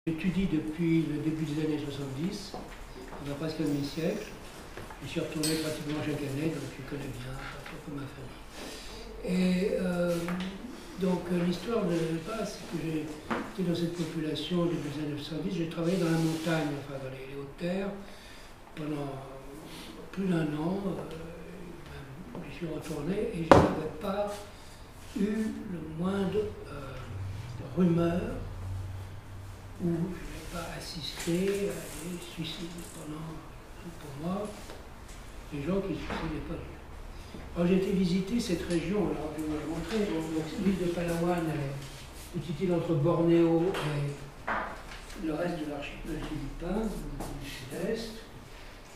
J'étudie depuis le début des années 70, on a presque un demi-siècle. Je suis retourné pratiquement chaque année, donc je connais bien un peu ma famille. Et donc l'histoire de base, c'est que j'ai été dans cette population au début des années 70. J'ai travaillé dans la montagne, enfin dans les hautes terres, pendant plus d'un an. Je suis retourné et je n'avais pas eu le moindre rumeur où je n'ai pas assisté à des suicides pendant, pour moi, des gens qui ne se suicidaient pas. Alors j'ai été visiter cette région, alors je vais vous la montrer. Donc l'île de Palawan est petite île entre Bornéo et le reste de l'archipel philippin, du sud-est.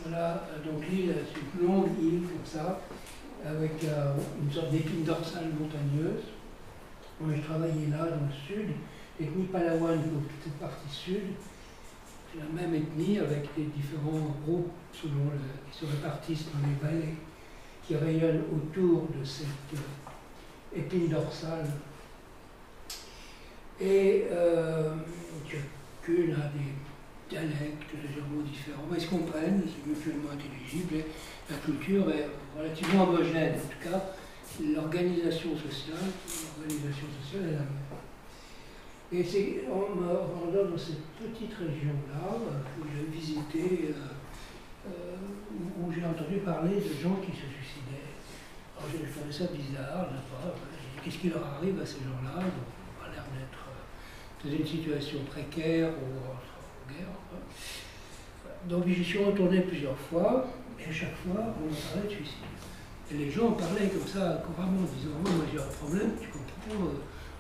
Voilà, donc l'île, c'est une longue île comme ça, avec une sorte d'épine dorsale montagneuse. Moi, je travaillais là, dans le sud. L'ethnie Palawan, donc cette partie sud, c'est la même ethnie avec des différents groupes qui se répartissent dans les vallées qui rayonnent autour de cette épine dorsale. Et chacune a des dialectes légèrement différents, mais ils se comprennent, c'est mutuellement intelligible, et la culture est relativement homogène. En tout cas, l'organisation sociale est la même. Et c'est en me rendant dans cette petite région-là que j'ai visité, où j'ai entendu parler de gens qui se suicidaient. Alors je trouvais ça bizarre, qu'est-ce qui leur arrive à ces gens-là? Ils n'ont pas l'air d'être dans une situation précaire ou en guerre. Donc j'y suis retourné plusieurs fois, et à chaque fois, on me parlait de suicide. Et les gens parlaient comme ça, couramment, en disant, moi j'ai un problème, tu comprends,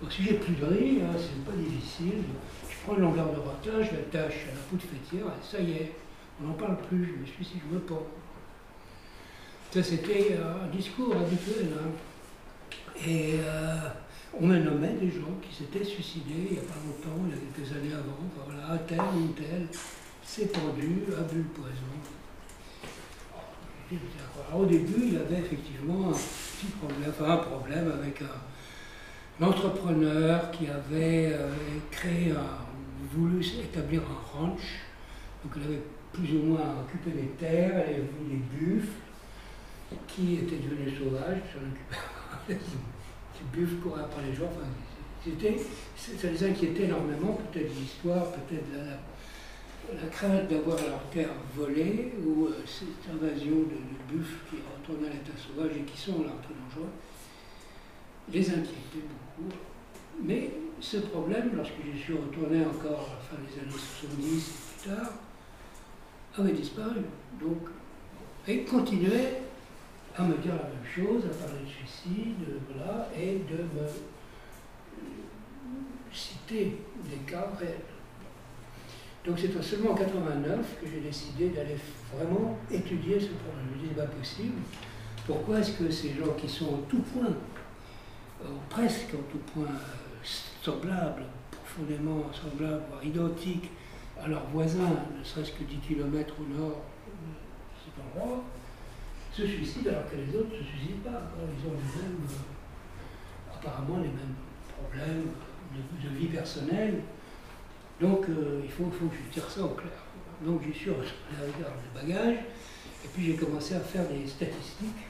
si j'ai plus de riz, hein, c'est pas difficile, je prends une longueur de requin, je l'attache à la poutre fêtière, et ça y est, on n'en parle plus, je me suicide, je me pends. Ça c'était un discours habituel. Hein. Et on me nommait des gens qui s'étaient suicidés il n'y a pas longtemps, il y a quelques années avant, voilà, tel ou tel s'est pendu, a bu le poison. Alors, au début, il avait effectivement un petit problème, enfin un problème avec un entrepreneur qui avait voulu établir un ranch. Donc il avait plus ou moins occupé des terres, il avait vu des buffles qui étaient devenus sauvages, qui buffles couraient après les gens. Enfin, ça les inquiétait énormément, peut-être l'histoire, peut-être la crainte d'avoir leur terre volée, ou cette invasion de buffles qui retournent à l'état sauvage et qui sont là un peu dangereux, les inquiétait beaucoup. Mais ce problème, lorsque je suis retourné encore à la fin des années 70 et plus tard, avait disparu. Donc, et continuait à me dire la même chose, à parler de suicide, voilà, et de me citer des cas réels. Donc c'est seulement en 89 que j'ai décidé d'aller vraiment étudier ce problème. Je me dis, c'est pas possible. Pourquoi est-ce que ces gens qui sont en tout point, presque en tout point semblables, profondément semblables, voire identiques à leurs voisins, ne serait-ce que 10 km au nord de cet endroit, se suicident alors que les autres ne se suicident pas. Ils ont les mêmes, apparemment les mêmes problèmes de vie personnelle. Donc il faut que je tire ça au clair. Donc j'y suis retourné avec les bagages, et puis j'ai commencé à faire des statistiques.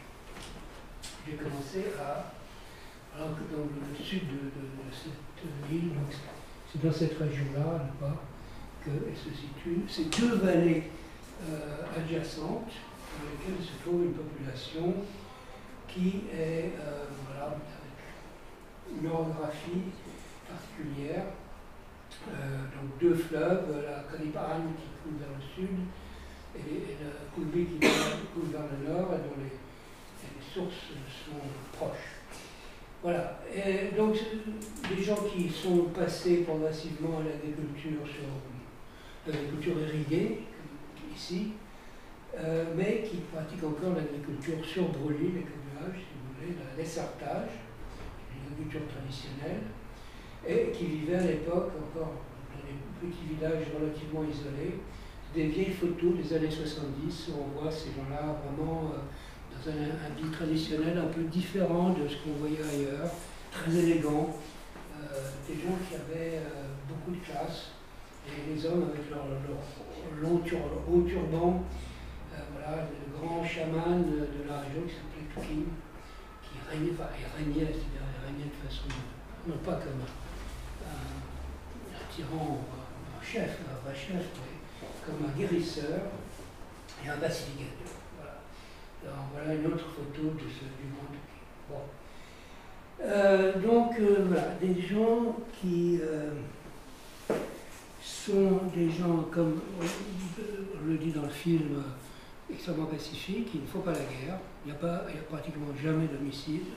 J'ai commencé alors que dans le sud de cette île, c'est dans cette région-là, là-bas, qu'elle se situe. C'est deux vallées adjacentes, dans lesquelles se trouve une population qui est voilà, avec une orographie particulière. Donc deux fleuves, la Kaliparan qui coule vers le sud et la Kulbi qui coule vers le nord, et dont les sources sont proches. Voilà. Et donc des gens qui sont passés progressivement à l'agriculture irriguée, comme ici, mais qui pratiquent encore l'agriculture sur brûlis, l'écabouage, si vous voulez, l'essertage, l'agriculture traditionnelle, et qui vivaient à l'époque encore dans des petits villages relativement isolés. Des vieilles photos des années 70 où on voit ces gens-là vraiment dans un habit traditionnel un peu différent de ce qu'on voyait ailleurs, très élégant, des gens qui avaient beaucoup de classe, Et les hommes avec leur haut turban, voilà, le grand chaman de la région qui s'appelait Tukin, qui régnait, c'est-à-dire il régnait de façon, non pas comme un tyran, un chef, un vrai chef, mais comme un guérisseur et un pacificateur. Voilà. Alors voilà une autre photo de du grand Tukin. Bon. Donc voilà, des gens qui sont des gens, comme on le dit dans le film, extrêmement pacifiques, il ne faut pas la guerre, il n'y a pratiquement jamais d'homicide.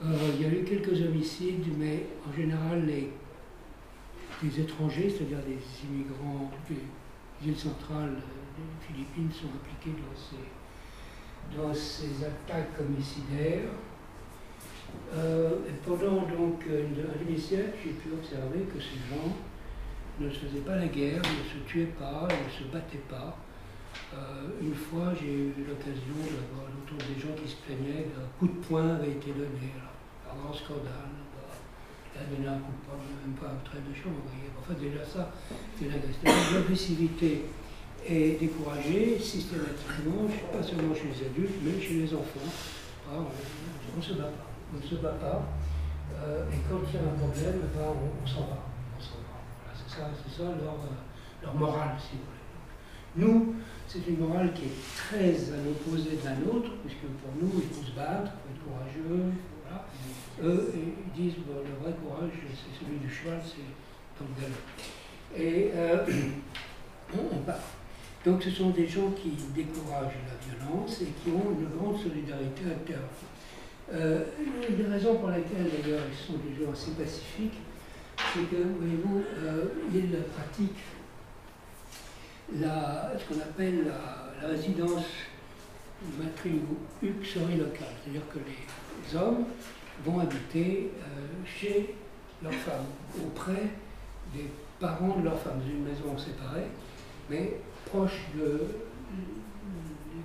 Il y a eu quelques homicides, mais en général les étrangers, c'est-à-dire des immigrants des îles centrales des Philippines sont impliqués dans ces attaques homicidaires. Et pendant donc un demi-siècle, j'ai pu observer que ces gens ne se faisaient pas la guerre, ne se tuaient pas, ne se battaient pas. Une fois, j'ai eu l'occasion d'avoir autour des gens qui se plaignaient qu'un coup de poing avait été donné. Alors, un grand scandale. Il a donné un coup de poing, même pas un trait de chambre. Enfin, déjà ça, c'est l'agressivité est découragée systématiquement, pas seulement chez les adultes, mais chez les enfants. Ah, on ne se bat pas. On ne se bat pas. Et quand il y a un problème, on s'en va. Voilà, c'est ça leur morale, si vous voulez. Nous, c'est une morale qui est très à l'opposé de la nôtre, puisque pour nous, il faut se battre, il faut être courageux. Voilà. Eux, ils disent bon, le vrai courage, c'est celui du cheval, c'est dans le galop. Et on part. Donc ce sont des gens qui découragent la violence et qui ont une grande solidarité interne. Une des raisons pour lesquelles, d'ailleurs, ils sont des gens assez pacifiques, c'est que, voyez-vous, ils pratiquent ce qu'on appelle la résidence matriuxori locale, c'est-à-dire que les hommes vont habiter chez leurs femmes, auprès des parents de leurs femmes, dans une maison séparée, mais proche des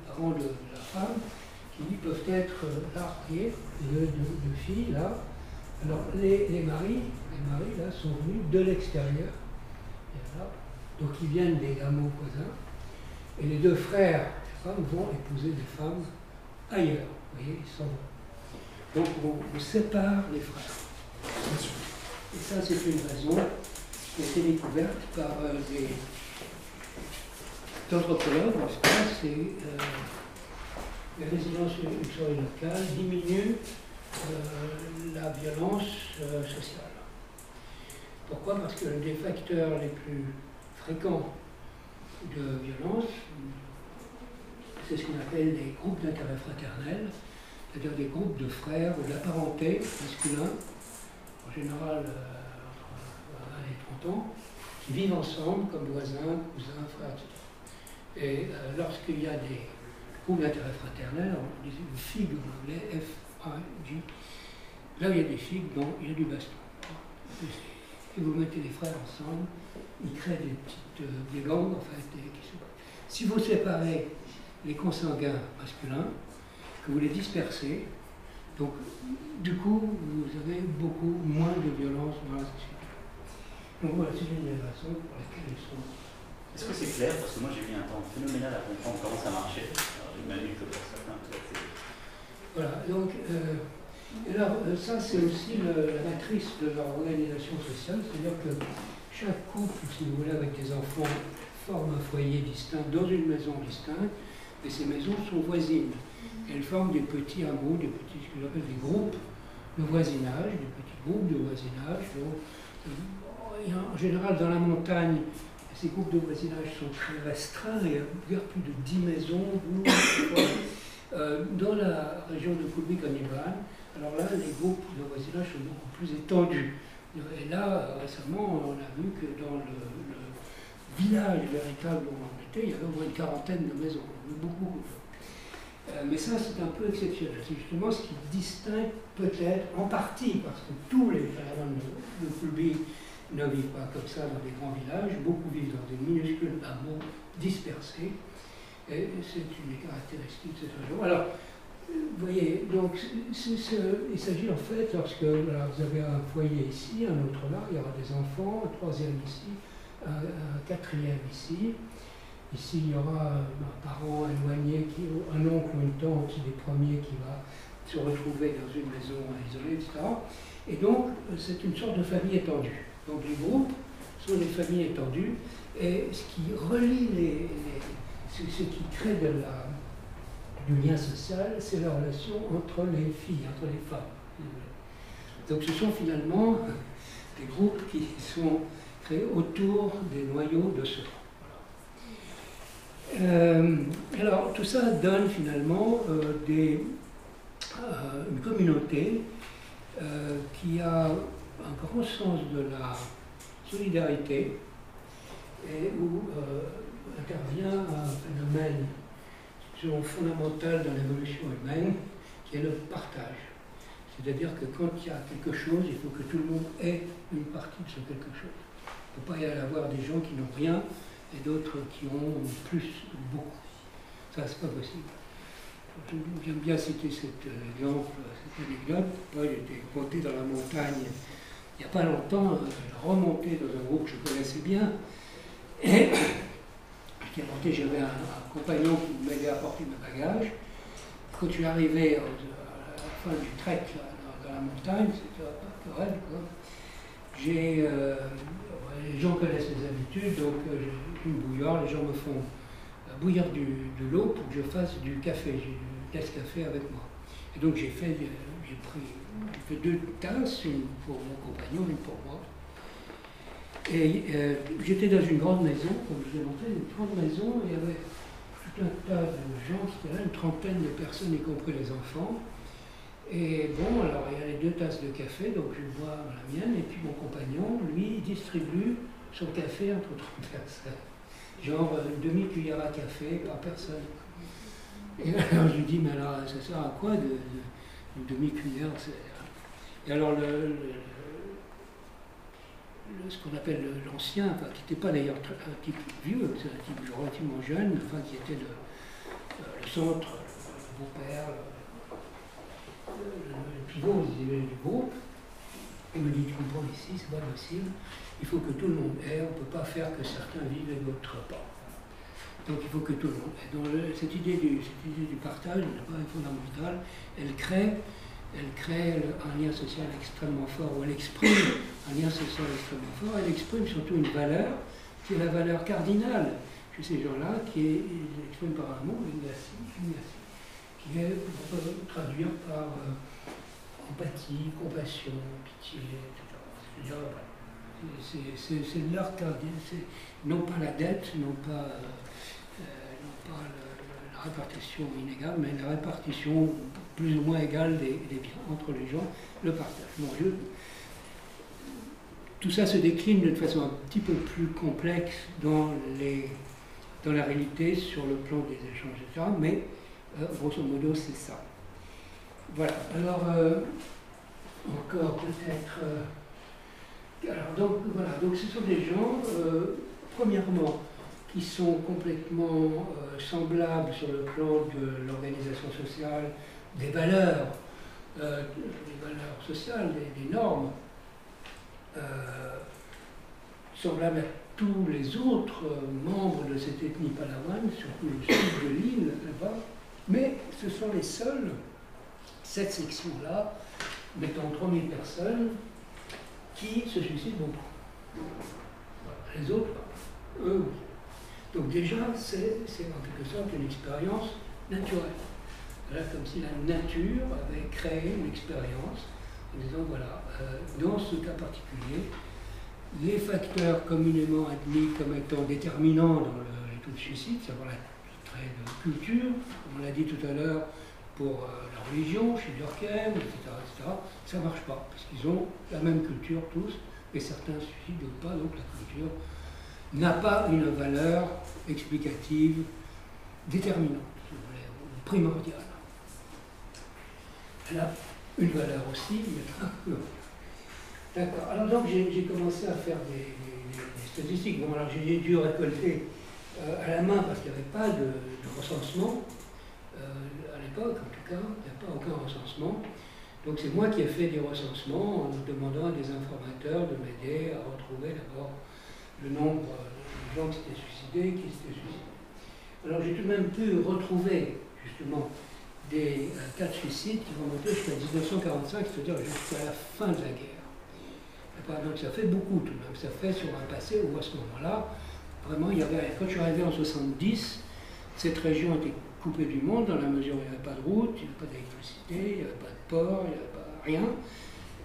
parents de la femme, qui peuvent être mariés, de filles, là. Alors, les maris, là, sont venus de l'extérieur, donc ils viennent des hameaux voisins, et les deux frères des femmes vont épouser des femmes ailleurs, vous voyez, ils s'en vont. Donc on sépare les frères. Et ça, c'est une raison qui a été découverte par des anthropologues, c'est les résidences luxueuses locales diminuent la violence sociale. Pourquoi? Parce que l'un des facteurs les plus fréquents de violence, c'est ce qu'on appelle les groupes d'intérêt fraternel, c'est-à-dire des groupes de frères ou de la parenté masculin, en général entre 20 et 30 ans, qui vivent ensemble comme voisins, cousins, frères, etc. Et lorsqu'il y a des groupes d'intérêt fraternel, on dit une figue en anglais, F-A-G, là où il y a des figues, donc il y a du baston. Et vous mettez les frères ensemble, ils créent des gangs, en fait, si vous séparez les consanguins masculins, que vous les dispersez, donc du coup, vous avez beaucoup moins de violence dans la société. Donc voilà, c'est une des raisons pour lesquelles ils sont... Est-ce que c'est clair? Parce que moi j'ai mis un temps phénoménal à comprendre comment ça marchait. Alors j'imagine que pour certains, peut-être. Voilà, donc ça c'est aussi la matrice de leur organisation sociale, c'est-à-dire que chaque couple, si vous voulez, avec des enfants, forme un foyer distinct dans une maison distincte, et ces maisons sont voisines. Elles forment des petits hameaux, ce que j'appelle des groupes de voisinage, des petits groupes de voisinage. Donc, en général, dans la montagne, ces groupes de voisinage sont très restreints, il y a plus de 10 maisons. Dans la région de Kulbi-Kaniban, alors là, les groupes de voisinage sont beaucoup plus étendus. Et là, récemment, on a vu que dans le village véritable où on était, il y avait au moins une quarantaine de maisons, beaucoup. Mais ça, c'est un peu exceptionnel. C'est justement ce qui distingue peut-être, en partie, parce que tous les caravans de Kulbi ne vivent pas comme ça dans des grands villages, beaucoup vivent dans des minuscules hameaux dispersés, et c'est une des caractéristiques de cette région. Alors, vous voyez, donc il s'agit en fait, lorsque vous avez un foyer ici, un autre là, il y aura des enfants, un troisième ici, un quatrième ici. Ici, il y aura un parent éloigné, un oncle ou une tante des premiers qui va se retrouver dans une maison isolée, etc. Et donc, c'est une sorte de famille étendue. Donc, les groupes sont des familles étendues, et ce qui relie ce qui crée du lien social, c'est la relation entre les filles, entre les femmes. Donc, ce sont finalement des groupes qui sont créés autour des noyaux de soi. Alors, tout ça donne finalement une communauté qui a un grand sens de la solidarité et où intervient un phénomène fondamental dans l'évolution humaine qui est le partage. C'est-à-dire que quand il y a quelque chose, il faut que tout le monde ait une partie de ce quelque chose. Il ne peut pas y avoir des gens qui n'ont rien et d'autres qui ont plus ou beaucoup. Ça, c'est pas possible. J'aime bien citer cet exemple, cette anecdote. Moi, j'étais monté dans la montagne il n'y a pas longtemps, remonté dans un groupe que je connaissais bien. Et j'avais un compagnon qui m'aidait à porter mes bagages. Quand je suis arrivé à la fin du trek dans la montagne, c'était pas correct, quoi. Les gens connaissent mes habitudes, donc j'ai une bouilloire, les gens me font bouillir de l'eau pour que je fasse du café. J'ai du casse-café avec moi. Et donc j'ai fait 2 tasses, une pour mon compagnon, une pour moi. Et j'étais dans une grande maison, comme je vous ai montré, une grande maison, et il y avait tout un tas de gens qui étaient là, une trentaine de personnes, y compris les enfants. Et bon, alors il y a les 2 tasses de café, donc je bois la mienne, et puis mon compagnon, lui, il distribue son café entre 30 personnes. Genre une demi-cuillère à café par personne. Et alors je lui dis, mais alors ça sert à quoi une demi-cuillère? Et alors ce qu'on appelle l'ancien, enfin, qui n'était pas d'ailleurs un type vieux, c'est un type relativement jeune, enfin, qui était le centre, le beau-père, le pivot du groupe. Il me dit, tu comprends, ici, c'est pas possible, il faut que tout le monde ait, on ne peut pas faire que certains vivent et d'autres pas. Donc il faut que tout le monde ait. Donc cette idée du partage est fondamentale, elle crée un lien social extrêmement fort, ou elle exprime un lien social extrêmement fort, elle exprime surtout une valeur, qui est la valeur cardinale chez ces gens-là, qui est, ils expriment par un mot, l'humacie, qui est, on peut traduire par empathie, compassion, pitié, etc. C'est leur cardinal, non pas la dette, non pas la répartition inégale, mais la répartition plus ou moins égale des biens entre les gens, le partage. Bon, tout ça se décline d'une façon un petit peu plus complexe dans la réalité, sur le plan des échanges, etc. Mais grosso modo, c'est ça. Voilà. Alors, encore peut-être... alors, donc, voilà. Donc, ce sont des gens, premièrement, qui sont complètement semblables sur le plan de l'organisation sociale, des valeurs sociales, des normes, semblables à tous les autres membres de cette ethnie palawane, surtout le sud de l'île, là-bas, mais ce sont les seuls, cette section-là, mettons 3000 personnes, qui se suicident beaucoup. Voilà. Les autres, eux, oui. Donc déjà, c'est en quelque sorte une expérience naturelle. Là, comme si la nature avait créé une expérience en disant, voilà, dans ce cas particulier, les facteurs communément admis comme étant déterminants dans les taux de suicide, savoir le trait de culture, comme on l'a dit tout à l'heure, pour la religion, chez Durkheim, etc., ça ne marche pas, parce qu'ils ont la même culture tous, mais certains se suicident, d'autres pas, donc la culture n'a pas une valeur explicative déterminante, si vous voulez, ou primordiale. Elle a une valeur aussi, mais d'accord. Alors donc j'ai commencé à faire des statistiques. Bon, alors j'ai dû récolter à la main parce qu'il n'y avait pas de recensement. À l'époque, en tout cas, il n'y a pas aucun recensement. Donc c'est moi qui ai fait des recensements en demandant à des informateurs de m'aider à retrouver d'abord le nombre de gens qui s'étaient suicidés, qui s'étaient suicidés. Alors j'ai tout de même pu retrouver justement des cas de suicide qui vont monter jusqu'à 1945, c'est-à-dire jusqu'à la fin de la guerre. Donc ça fait beaucoup tout de même, ça fait sur un passé où à ce moment-là, vraiment, il y avait, quand je suis arrivé en 70, cette région était coupée du monde dans la mesure où il n'y avait pas de route, il n'y avait pas d'électricité, il n'y avait pas de port, il n'y avait pas rien.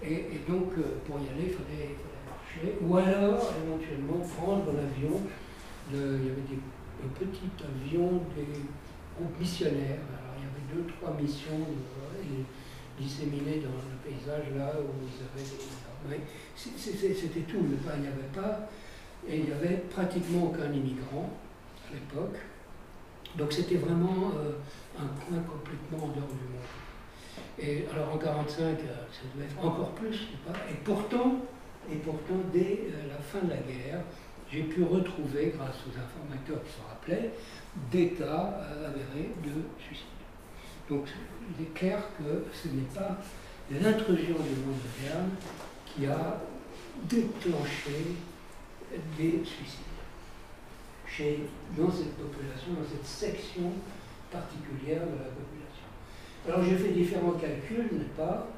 Et donc pour y aller, il fallait marcher, ou alors éventuellement prendre l'avion. Il y avait des petits avions des groupes missionnaires. Alors il y avait 2-3 missions disséminées dans le paysage là où ils avaient des... C'était tout, il n'y avait pas, et il n'y avait pratiquement aucun immigrant à l'époque. Donc c'était vraiment un coin complètement en dehors du monde. Et alors en 1945, ça devait être encore plus, je sais pas. Et pourtant dès la fin de la guerre, j'ai pu retrouver, grâce aux informateurs qui se rappelaient, des cas avérés de suicide. Donc il est clair que ce n'est pas l'intrusion du monde moderne qui a déclenché des suicides dans cette population, dans cette section particulière de la population. Alors j'ai fait différents calculs, n'est-ce pas,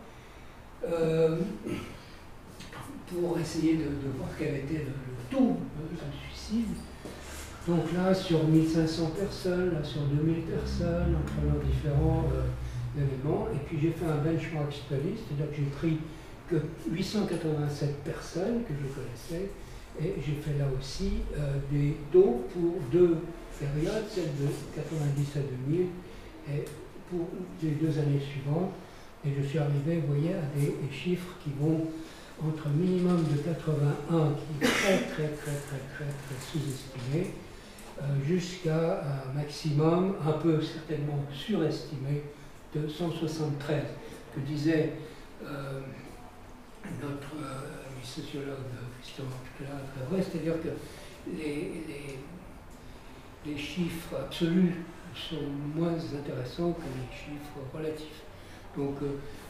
pour essayer de voir quel était le taux de suicide. Donc là, sur 1500 personnes, là, sur 2000 personnes, en prenant différents éléments, et puis j'ai fait un benchmark study, c'est-à-dire que j'ai pris que 887 personnes que je connaissais, et j'ai fait là aussi des taux pour 2 périodes, celle de 90 à 2000, et pour les 2 années suivantes, et je suis arrivé, vous voyez, à des chiffres qui vont entre minimum de 81, qui est très sous-estimé, jusqu'à un maximum, un peu certainement surestimé, de 173, que disait notre ami sociologue Christian Marcula, c'est-à-dire que les chiffres absolus sont moins intéressants que les chiffres relatifs. Donc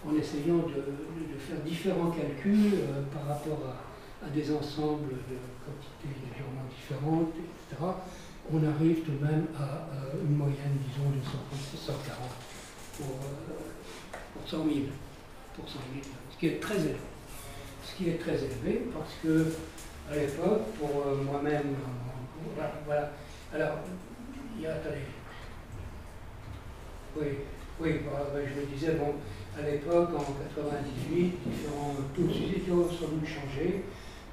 en essayant de faire différents calculs par rapport à des ensembles de quantités légèrement différentes, etc., on arrive tout de même à une moyenne, disons, de 140 pour 100 000, ce qui est très élevé. Ce qui est très élevé parce que, à l'époque, pour moi-même, voilà. Alors, il y a, attendez. Oui, je me disais, bon, à l'époque, en 98, différents taux de suicide ont sans doute changé.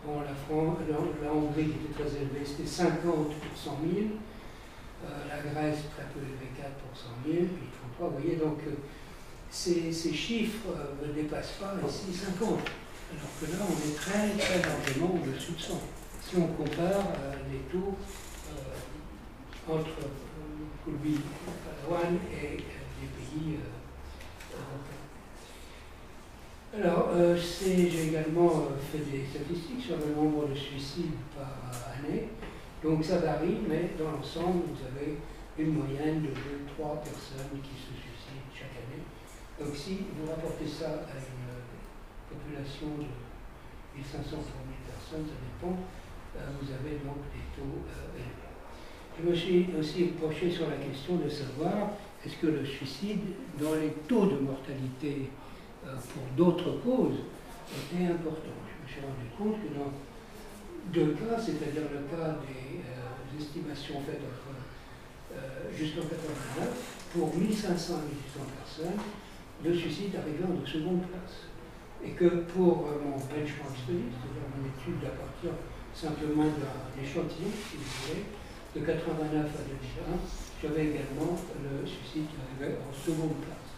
Bon, la Hongrie, qui était très élevée, c'était 50 pour 100 000. La Grèce, très peu élevée, 4 pour 100 000, puis 33. Vous voyez, donc, ces chiffres ne dépassent pas ici 50. Alors que là, on est très largement au-dessus de 100. Si on compare les taux entre Colby, Palawan et les pays européens. Alors, j'ai également fait des statistiques sur le nombre de suicides par année. Donc ça varie, mais dans l'ensemble, vous avez une moyenne de 2-3 personnes qui se suicident chaque année. Donc si vous rapportez ça à une population de 1500 pour 1000 personnes, ça dépend, vous avez donc des taux élevés. Je me suis aussi penché sur la question de savoir est-ce que le suicide, dans les taux de mortalité pour d'autres causes, était important. Je me suis rendu compte que dans 2 cas, c'est-à-dire le cas des estimations faites jusqu'en 89, pour 1500 à 1800 personnes, le suicide arrivait en seconde place. Et que pour mon benchmark study, c'est-à-dire mon étude à partir simplement d'un échantillon, si vous voulez, de 89 à 2001, j'avais également le suicide qui arrivait en seconde place.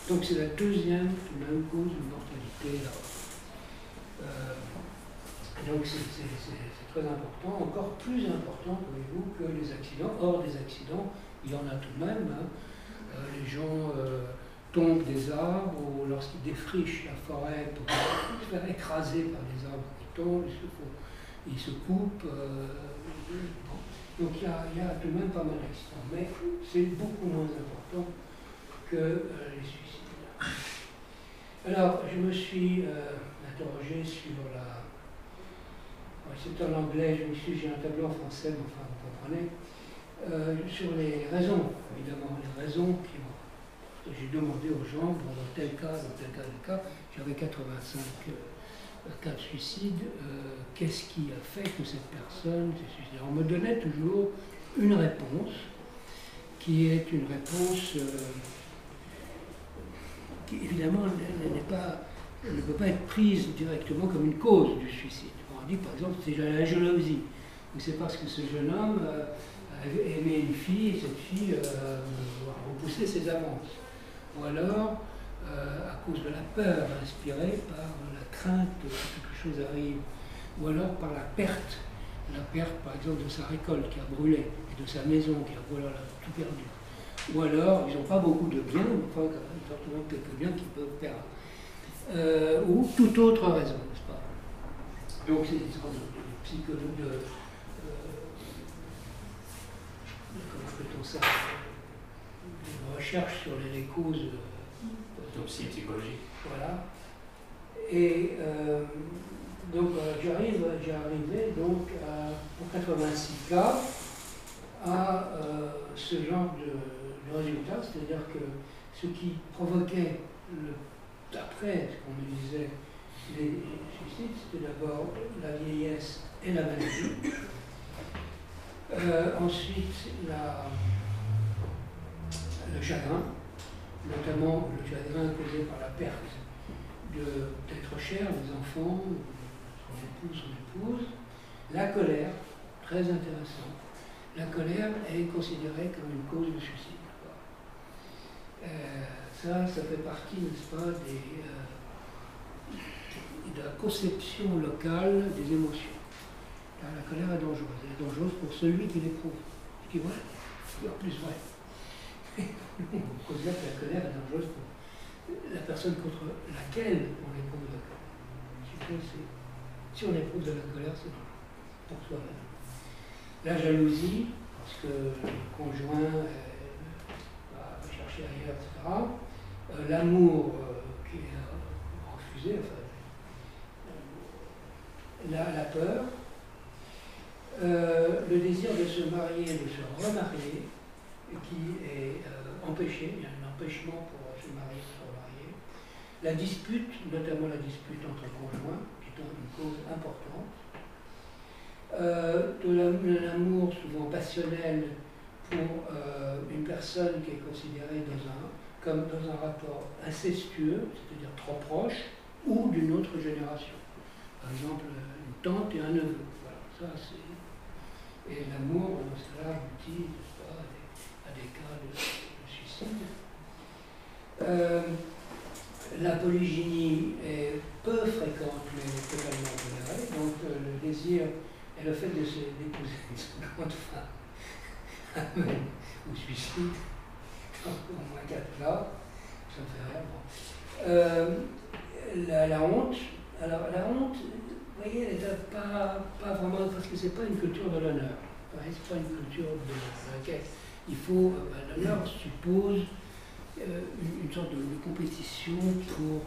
Donc c'est la deuxième même cause de mortalité là. Donc c'est très important, encore plus important, voyez-vous, que les accidents. Or, des accidents, il y en a tout de même. Hein. Les gens tombent des arbres ou lorsqu'ils défrichent la forêt pour se faire écraser par les arbres qui tombent, ils se coupent. Donc il y a tout de même pas mal d'accidents, mais c'est beaucoup moins important que les suicides. Alors je me suis interrogé sur c'est en anglais, j'ai un tableau en français, mais enfin vous comprenez, sur les raisons, évidemment, les raisons qui ont. J'ai demandé aux gens, bon, dans tel cas, j'avais 85 cas de suicide, qu'est-ce qui a fait que cette personne s'est suicidée? On me donnait toujours une réponse, qui est une réponse qui évidemment ne peut pas être prise directement comme une cause du suicide. On dit par exemple c'est la jalousie, ou c'est parce que ce jeune homme aimait une fille et cette fille a repoussé ses avances. Ou alors à cause de la peur inspirée par la crainte que quelque chose arrive, ou alors par la perte par exemple de sa récolte qui a brûlé, et de sa maison qui a brûlé, tout perdu. Ou alors, ils n'ont pas beaucoup de biens, mais enfin, fortement quelques biens qu'ils peuvent perdre. Ou toute autre raison, n'est-ce pas? Donc c'est des sortes de psychologie, comment appelle-t-on ça? Une recherche sur les causes. Autopsie psychologique. Voilà. Et donc j'ai arrivé donc pour 86 cas à ce genre de résultat, c'est-à-dire que ce qui provoquait, d'après ce qu'on me disait, les suicides, c'était d'abord la vieillesse et la maladie. Ensuite, le chagrin, notamment le chagrin causé par la perte d'être cher, des enfants, son épouse. La colère, très intéressant. La colère est considérée comme une cause de suicide. Ça fait partie, n'est-ce pas, de la conception locale des émotions. Car la colère est dangereuse. Elle est dangereuse pour celui qui l'éprouve. Ce qui est vrai, c'est en plus vrai. On considère que la colère est dangereuse pour la personne contre laquelle on éprouve de la colère. Si on éprouve de la colère, c'est pour soi-même. La jalousie, parce que le conjoint va chercher ailleurs, etc. L'amour qui est refusé, enfin, la peur, le désir de se marier, de se remarier, qui est empêché, il y a un empêchement pour se marier, se remarier. La dispute, notamment la dispute entre conjoints, qui est une cause importante. De l'amour souvent passionnel pour une personne qui est considérée comme dans un rapport incestueux, c'est-à-dire trop proche, ou d'une autre génération. Par exemple, une tante et un neveu. Voilà, ça c'est. Et l'amour, dans ce cas-là, aboutit à des cas de suicide. La polygynie est peu fréquente, mais totalement tolérée. Donc le désir et le fait d'épouser une seconde femme amène au suicide, au moins 4 cas, ça me fait rire. Bon. La honte, alors la honte, vous voyez, elle n'est pas vraiment, parce que ce n'est pas une culture de l'honneur. Ce n'est pas une culture de laquelle il faut, l'honneur suppose une sorte de compétition pour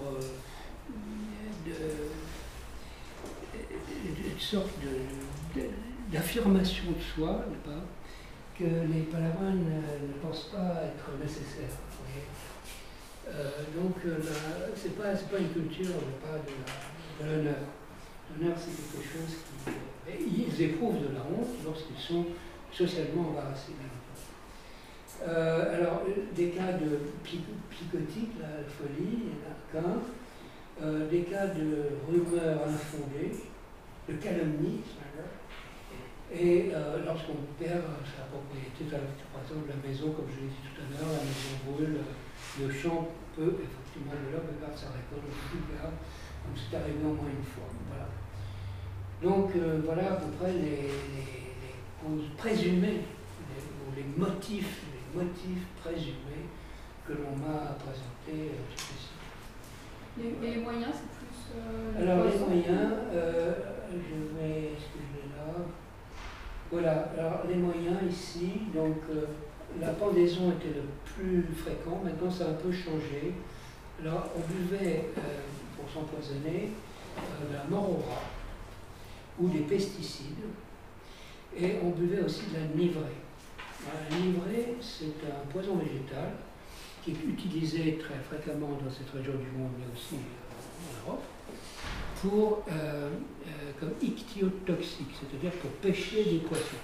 une sorte d'affirmation de soi, n'est-ce pas, que les paladins ne pensent pas être nécessaires. Donc, c'est pas une culture de l'honneur. L'honneur, c'est quelque chose qui. Ils éprouvent de la honte lorsqu'ils sont socialement embarrassés. Alors, des cas de psychotique, la folie, il y en a qu'un. Des cas de rumeurs infondées, de calomnie, et lorsqu'on perd sa propriété, par exemple la maison, comme je l'ai dit tout à l'heure, la maison brûle, le champ peut effectivement de l'homme perdre sa récolte, comme c'est arrivé au moins une fois. Voilà. Donc voilà à peu près les causes présumées, ou les motifs présumés que l'on m'a présentés. Les moyens, c'est plus. Alors les moyens, est-ce que je l'ai là? Voilà, alors les moyens ici, donc la pendaison était le plus fréquent, maintenant ça a un peu changé. Alors on buvait, pour s'empoisonner, la mort au rat. ou des pesticides, et on buvait aussi de la nivrée. La nivrée, c'est un poison végétal qui est utilisé très fréquemment dans cette région du monde, mais aussi en Europe, comme ichthyotoxique, c'est-à-dire pour pêcher des poissons.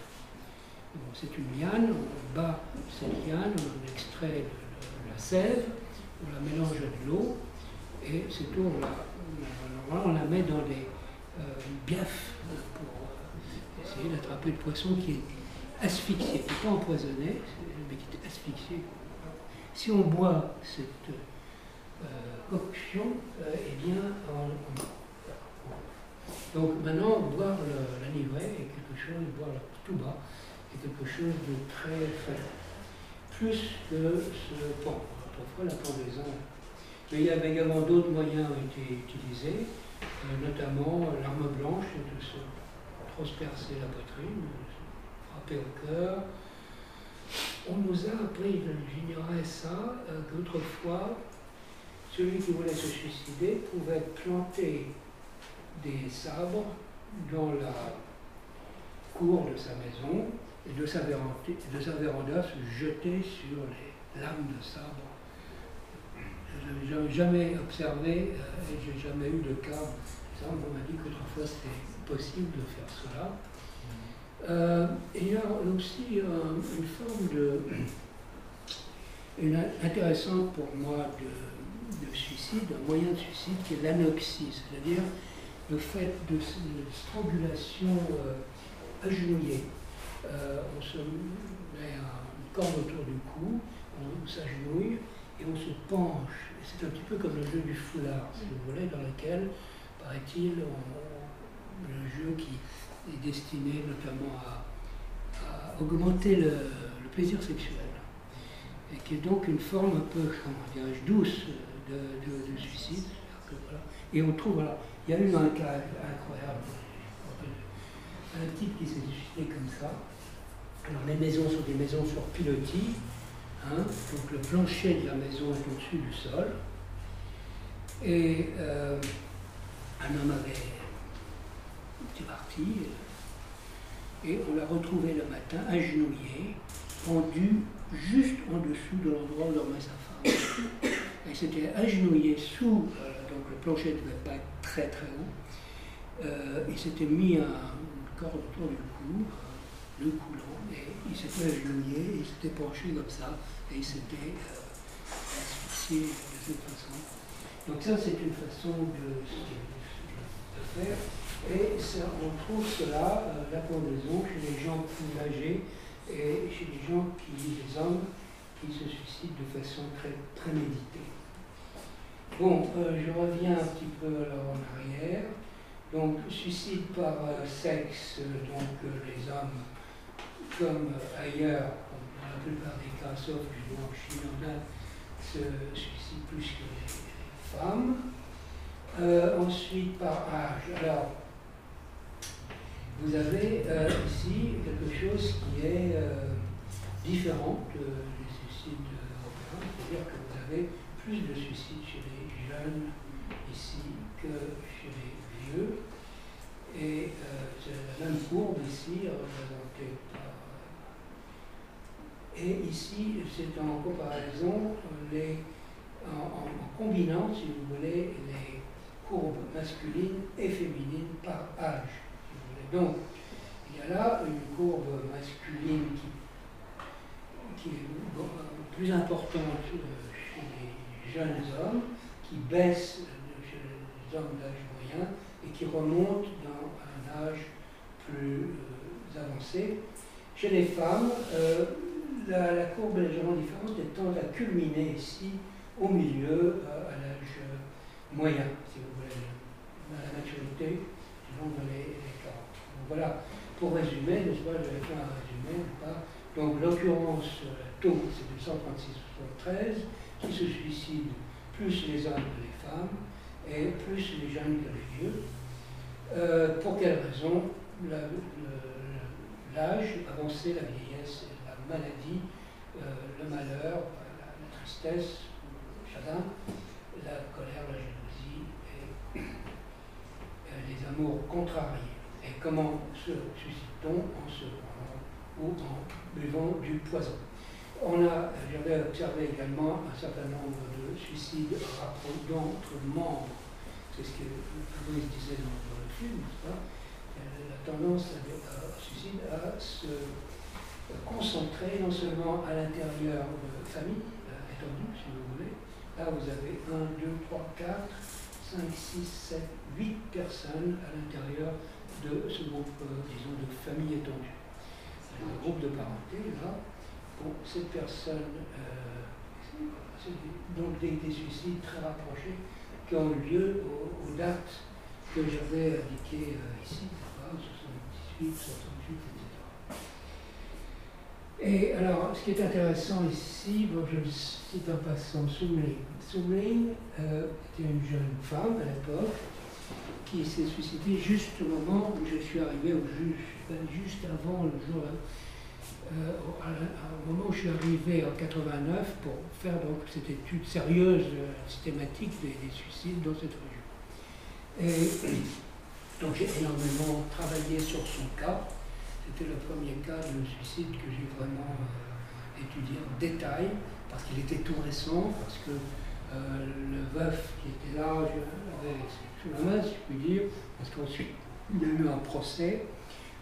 Bon, c'est une liane, on bat cette liane, on extrait la sève, on la mélange à de l'eau, et c'est tout, on la met dans des biafs pour essayer d'attraper le poisson qui est asphyxié, qui n'est pas empoisonné, mais qui est asphyxié. Si on boit cette coction, eh bien, donc maintenant, boire la nivrée est quelque chose, boire tout bas, est quelque chose de très faible. Plus que ce pan. Parfois la pendaison. Mais il y avait également d'autres moyens qui ont été utilisés, notamment l'arme blanche, de se transpercer la poitrine, de se frapper au cœur. On nous a appris, j'ignorais ça, qu'autrefois, celui qui voulait se suicider pouvait planter des sabres dans la cour de sa maison et de sa véranda se jeter sur les lames de sabre. Je n'avais jamais observé et je n'ai jamais eu de cas. On m'a dit qu'autrefois c'était possible de faire cela. Il y a aussi une forme intéressante pour moi de suicide, un moyen de suicide qui est l'anoxie, c'est-à-dire le fait de strangulation agenouillée. On se met une corde autour du cou, on s'agenouille et on se penche. C'est un petit peu comme le jeu du foulard, si vous voulez, dans lequel, paraît-il, le jeu qui est destiné notamment à augmenter le plaisir sexuel, et qui est donc une forme un peu, comment dirais-je, douce de suicide. Voilà. Et on trouve, voilà, il y a eu un cas incroyable, un type qui s'est suicidé comme ça. Alors les maisons sont des maisons sur pilotis, hein, donc le plancher de la maison est au-dessus du sol, et un homme était parti, et on l'a retrouvé le matin agenouillé, pendu juste en dessous de l'endroit où dormait sa femme. Il s'était agenouillé sous, donc le plancher ne devait pas être très très haut, il s'était mis une corde autour du cou, le coulant, et il s'était agenouillé, il s'était penché comme ça, et il s'était asphyxié de cette façon. Donc ça, c'est une façon de faire, et ça, on trouve cela, la pendaison, chez les gens plus âgés, et chez les hommes qui se suicident de façon très, très méditée. Bon, je reviens un petit peu alors en arrière. Donc, suicide par sexe, donc les hommes, comme ailleurs, dans la plupart des cas, sauf en Chine, en Inde, se suicident plus que les femmes. Ensuite, par âge. Alors, vous avez ici quelque chose qui est différent des suicides européens, c'est-à-dire que vous avez plus de suicides chez les jeunes ici que chez les vieux, et c'est la même courbe ici représentée par... Et ici, c'est en comparaison, en combinant, si vous voulez, les courbes masculines et féminines par âge. Donc, il y a là une courbe masculine qui est plus importante chez les jeunes hommes, qui baisse chez les hommes d'âge moyen et qui remonte dans un âge plus avancé. Chez les femmes, la courbe est légèrement différente et tend à culminer ici au milieu, à l'âge moyen, si vous voulez, à la maturité, sinon dans les 40. Donc voilà, pour résumer, n'est-ce pas, j'avais fait un résumé, pas. Donc l'occurrence, taux, c'est de 136-73, qui se suicident plus les hommes que les femmes, et plus les jeunes que les vieux. Pour quelle raison? L'âge avancé, la vieillesse, la maladie, le malheur, la tristesse, le chagrin, la colère, la jalousie et les amours contrariés. Et comment se suicide-t-on ou en buvant du poison? J'avais observé également un certain nombre de suicides d'autres membres. C'est ce que Fabrice disait dans le film, n'est-ce pas? La tendance au suicide à se concentrer non seulement à l'intérieur de familles étendues, si vous voulez. Là, vous avez 1, 2, 3, 4, 5, 6, 7, 8 personnes à l'intérieur de ce groupe, disons, de famille étendue. Le groupe de parenté, là, bon, ces personnes, donc des suicides très rapprochés qui ont eu lieu aux dates que j'avais indiquées ici, 78, 68, etc. Et alors, ce qui est intéressant ici, bon, je le cite en passant, Sumling. Sumling était une jeune femme à l'époque qui s'est suicidée juste au moment où je suis arrivé au juge, juste avant le jour, au moment où je suis arrivé en 89 pour faire donc cette étude sérieuse, systématique des suicides dans cette région. Et donc j'ai énormément travaillé sur son cas. C'était le premier cas de suicide que j'ai vraiment étudié en détail, parce qu'il était tout récent, parce que le veuf qui était là, je l'avais sous la main, si je puis dire, parce qu'ensuite il y a eu un procès.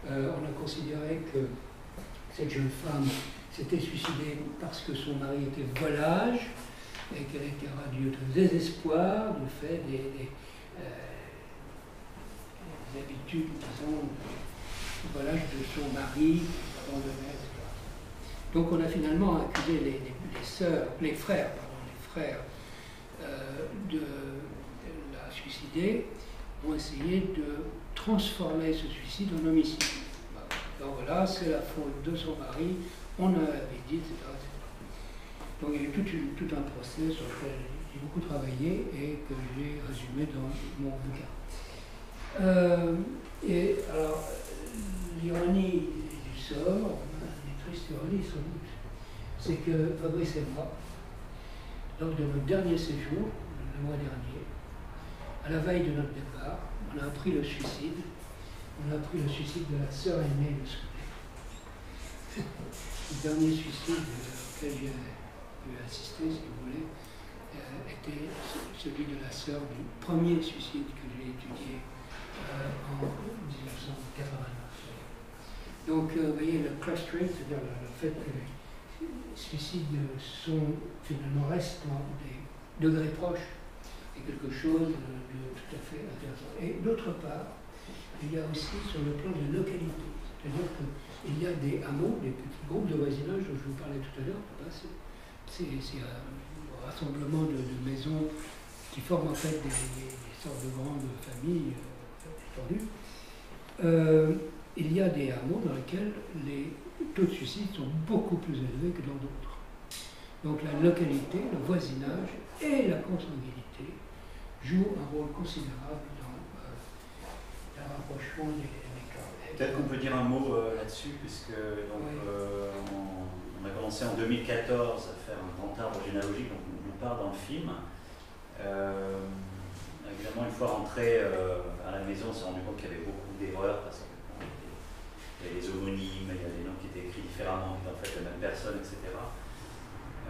On a considéré que cette jeune femme s'était suicidée parce que son mari était volage et qu'elle était réduite au désespoir du fait des habitudes, disons, du volage de son mari dans le Nord. Donc on a finalement accusé les frères de la suicider, ont essayé de transformer ce suicide en homicide. Donc voilà, c'est la faute de son mari, on avait dit, etc., etc. Donc il y a eu tout un procès sur lequel j'ai beaucoup travaillé et que j'ai résumé dans mon bouquin. Et alors, l'ironie du sort, une triste ironie sans doute, c'est que Fabrice et moi, lors de notre dernier séjour, le mois dernier, à la veille de notre départ, on a appris le suicide. On a appris le suicide de la sœur aînée de Soulet. Le dernier suicide auquel j'ai pu assister, si vous voulez, était celui de la sœur du premier suicide que j'ai étudié en 1989. Donc, vous voyez, le clustering, c'est-à-dire le fait que les suicides finalement restent dans des degrés proches, est quelque chose de tout à fait intéressant. Et d'autre part, il y a aussi sur le plan de localité. C'est-à-dire qu'il y a des hameaux, des petits groupes de voisinage dont je vous parlais tout à l'heure. C'est un rassemblement de maisons qui forment en fait des sortes de grandes familles étendues. Il y a des hameaux dans lesquels les taux de suicide sont beaucoup plus élevés que dans d'autres. Donc la localité, le voisinage et la consanguinité jouent un rôle considérable dans rapprochement des cas. Peut-être qu'on peut dire un mot là-dessus, puisque donc, oui. On a commencé en 2014 à faire un grand arbre généalogique, donc on part dans le film. Évidemment, une fois rentré à la maison, on s'est rendu compte qu'il y avait beaucoup d'erreurs, parce qu'il y avait les homonymes, il y a des noms qui étaient écrits différemment, qui étaient en fait la même personne, etc.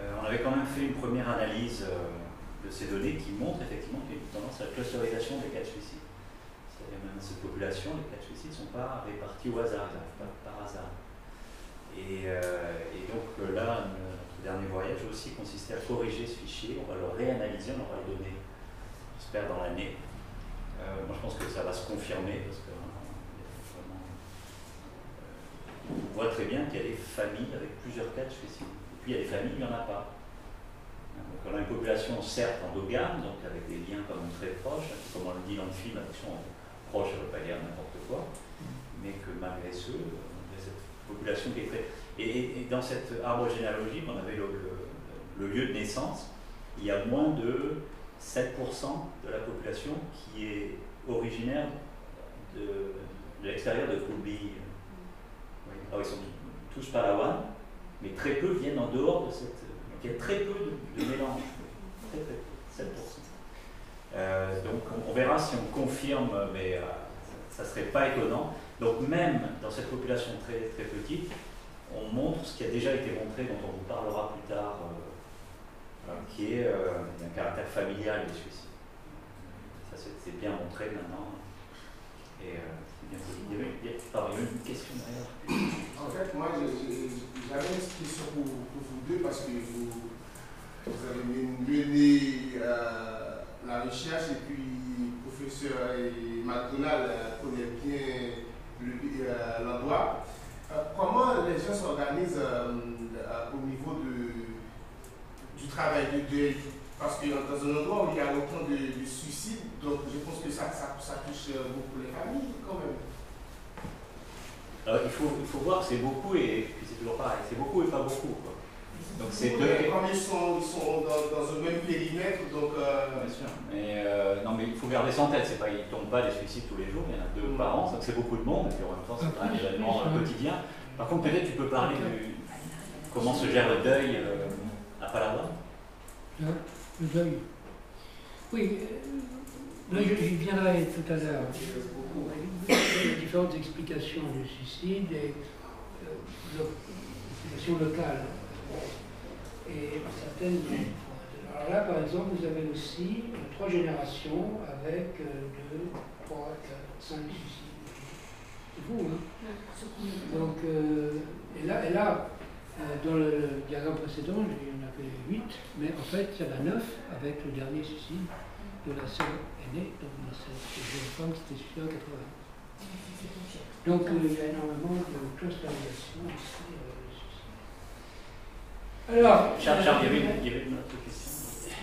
On avait quand même fait une première analyse de ces données qui montrent effectivement qu'il y a une tendance à la clusterisation des cas de suicide. Même dans cette population, les cas de suicide ne sont pas répartis au hasard, pas par hasard. Et donc là, notre dernier voyage aussi consistait à corriger ce fichier, on va le réanalyser, on aura les données, j'espère, dans l'année. Moi je pense que ça va se confirmer, parce que on voit très bien qu'il y a des familles avec plusieurs cas de suicide. Et puis il y a des familles où il n'y en a pas. Donc on a une population certes endogame, donc avec des liens quand même très proches, comme on le dit dans le film, attention, proche, ça ne veut pas dire n'importe quoi, mais que malgré cette population qui est très... Et dans cet arbre généalogique, on avait le lieu de naissance, il y a moins de 7% de la population qui est originaire de l'extérieur de Koulbi. Alors ils sont tous Palawan, mais très peu viennent en dehors de cette... Donc il y a très peu de mélange, très peu, 7%. Donc on verra si on confirme, mais ça ne serait pas étonnant. Donc même dans cette population très, très petite, on montre ce qui a déjà été montré, dont on vous parlera plus tard, qui est un caractère familial des suicides. Ça c'est bien montré maintenant. Et c'est bien possible. Il y avait une question derrière. En fait, moi j'avais une question pour vous deux parce que vous avez mené la recherche et puis le professeur McDonald connaît bien l'endroit. Comment les gens s'organisent au niveau du travail de deuil? Parce que dans un endroit où il y a autant de suicides, donc je pense que ça touche beaucoup les familles quand même. Alors, il faut voir que c'est beaucoup et puis c'est toujours pareil, c'est beaucoup et pas beaucoup, quoi. Donc c'est comme ils sont dans un même périmètre, donc. Bien sûr. Mais non, mais il faut garder ça en tête. C'est pas, ils tombent pas des suicides tous les jours. Il y en a 2 par an. Donc c'est beaucoup de monde. Et puis en même temps, c'est pas un événement quotidien. Par contre, peut-être tu peux parler de comment se gère le deuil à Palawan. Le deuil. Oui. Là, j'y viendrai tout à l'heure. Il y a différentes explications du suicide et l'explication locale. Et certaines. Alors là, par exemple, vous avez aussi 3 générations avec 2, 3, 4, 5 suicides. C'est fou, hein? Donc, et là, dans le diagramme précédent, il y en avait 8, mais en fait, il y en a 9 avec le dernier suicide de la sœur aînée, donc cette jeune femme qui s'était suicidée en 80. Donc, il y a énormément de clusterisation ici. Alors, Charles, il y avait une autre question.